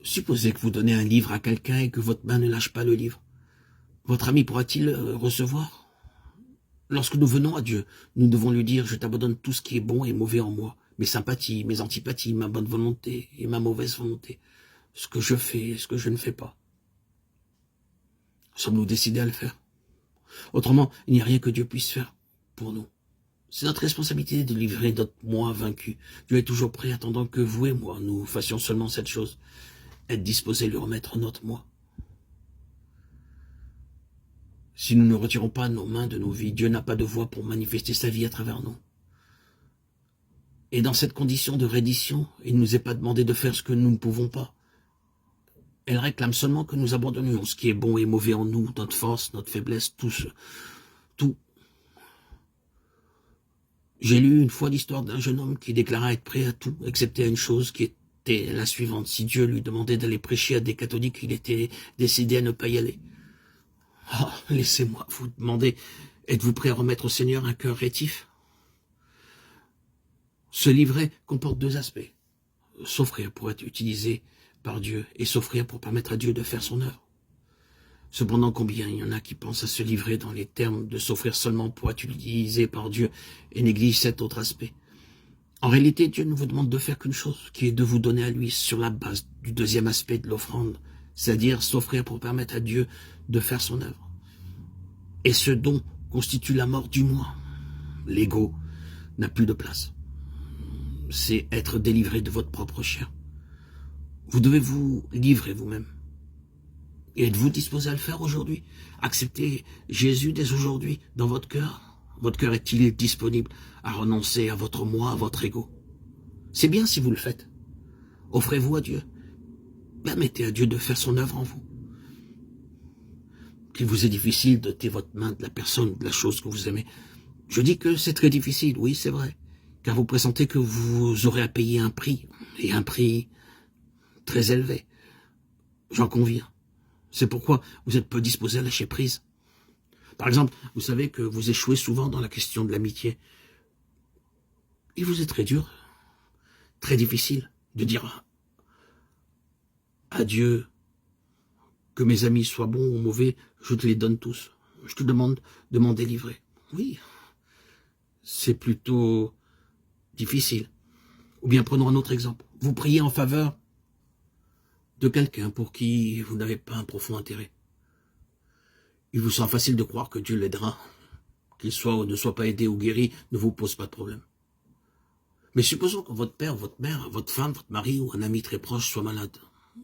Supposez que vous donnez un livre à quelqu'un et que votre main ne lâche pas le livre. Votre ami pourra-t-il recevoir? Lorsque nous venons à Dieu, nous devons lui dire « Je t'abandonne tout ce qui est bon et mauvais en moi, mes sympathies, mes antipathies, ma bonne volonté et ma mauvaise volonté, ce que je fais et ce que je ne fais pas. » Sommes-nous décidés à le faire? Autrement, il n'y a rien que Dieu puisse faire pour nous. C'est notre responsabilité de livrer notre moi vaincu. Dieu est toujours prêt, attendant que vous et moi, nous fassions seulement cette chose, être disposés à lui remettre notre moi. Si nous ne retirons pas nos mains de nos vies, Dieu n'a pas de voie pour manifester sa vie à travers nous. Et dans cette condition de reddition, il ne nous est pas demandé de faire ce que nous ne pouvons pas. Elle réclame seulement que nous abandonnions ce qui est bon et mauvais en nous, notre force, notre faiblesse, tout. J'ai lu une fois l'histoire d'un jeune homme qui déclara être prêt à tout, excepté à une chose qui était la suivante. Si Dieu lui demandait d'aller prêcher à des catholiques, il était décidé à ne pas y aller. Oh, laissez-moi vous demander, êtes-vous prêt à remettre au Seigneur un cœur rétif? Ce livret comporte deux aspects. S'offrir pour être utilisé par Dieu et s'offrir pour permettre à Dieu de faire son œuvre. Cependant, combien il y en a qui pensent à se livrer dans les termes de s'offrir seulement pour être utilisé par Dieu et négligent cet autre aspect. En réalité, Dieu ne vous demande de faire qu'une chose, qui est de vous donner à lui sur la base du deuxième aspect de l'offrande, c'est-à-dire s'offrir pour permettre à Dieu de faire son œuvre. Et ce don constitue la mort du moi. L'ego n'a plus de place. C'est être délivré de votre propre chair. Vous devez vous livrer vous-même. Et êtes-vous disposé à le faire aujourd'hui? Acceptez Jésus dès aujourd'hui dans votre cœur. Votre cœur est-il disponible à renoncer à votre moi, à votre ego? C'est bien si vous le faites. Offrez-vous à Dieu. Permettez à Dieu de faire son œuvre en vous. Qu'il vous est difficile d'ôter votre main de la personne, de la chose que vous aimez. Je dis que c'est très difficile, oui, c'est vrai. Car vous pressentez que vous aurez à payer un prix, et un prix très élevé. J'en conviens. C'est pourquoi vous êtes peu disposé à lâcher prise. Par exemple, vous savez que vous échouez souvent dans la question de l'amitié. Il vous est très dur, très difficile de dire à Dieu que mes amis soient bons ou mauvais, je te les donne tous. Je te demande de m'en délivrer. Oui, c'est plutôt difficile. Ou bien prenons un autre exemple. Vous priez en faveur de quelqu'un pour qui vous n'avez pas un profond intérêt. Il vous sera facile de croire que Dieu l'aidera. Qu'il soit ou ne soit pas aidé ou guéri ne vous pose pas de problème. Mais supposons que votre père, votre mère, votre femme, votre mari ou un ami très proche soit malade.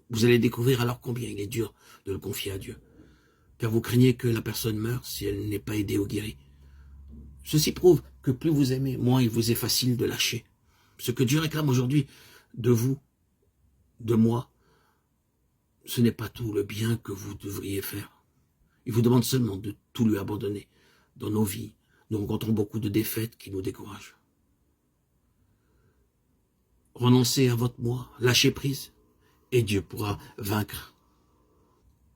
Vous allez découvrir alors combien il est dur de le confier à Dieu. Car vous craignez que la personne meure si elle n'est pas aidée ou guérie. Ceci prouve que plus vous aimez, moins il vous est facile de lâcher. Ce que Dieu réclame aujourd'hui de vous, de moi, ce n'est pas tout le bien que vous devriez faire. Il vous demande seulement de tout lui abandonner. Dans nos vies, nous rencontrons beaucoup de défaites qui nous découragent. Renoncez à votre moi, lâchez prise, et Dieu pourra vaincre,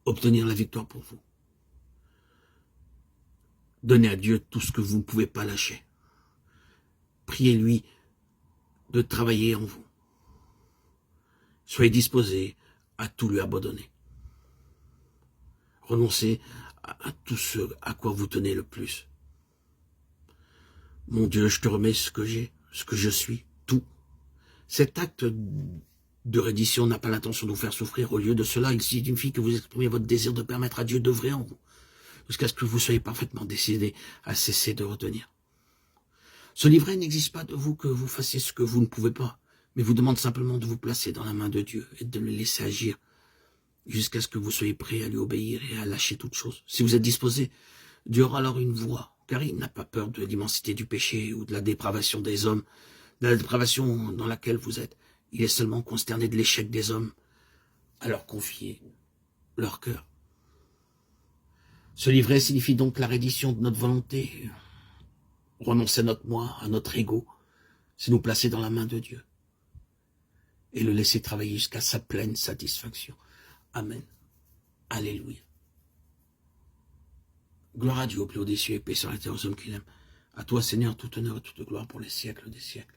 obtenir la victoire pour vous. Donnez à Dieu tout ce que vous ne pouvez pas lâcher. Priez-lui de travailler en vous. Soyez disposés à tout lui abandonner. Renoncez à tout ce à quoi vous tenez le plus. Mon Dieu, je te remets ce que j'ai, ce que je suis, tout. Cet acte de reddition n'a pas l'intention de vous faire souffrir. Au lieu de cela, il signifie que vous exprimez votre désir de permettre à Dieu d'œuvrer en vous, jusqu'à ce que vous soyez parfaitement décidé à cesser de retenir. Ce livret n'existe pas de vous que vous fassiez ce que vous ne pouvez pas, mais vous demande simplement de vous placer dans la main de Dieu et de le laisser agir, jusqu'à ce que vous soyez prêt à lui obéir et à lâcher toute chose. Si vous êtes disposé, Dieu aura alors une voie, car il n'a pas peur de l'immensité du péché ou de la dépravation des hommes, de la dépravation dans laquelle vous êtes. Il est seulement consterné de l'échec des hommes à leur confier leur cœur. Ce livret signifie donc la reddition de notre volonté, renoncer à notre moi, à notre ego, c'est nous placer dans la main de Dieu et le laisser travailler jusqu'à sa pleine satisfaction. Amen. Alléluia. Gloire à Dieu au plus haut des cieux et paix sur la terre aux hommes qu'il aime. À toi, Seigneur, tout honneur et toute gloire pour les siècles des siècles.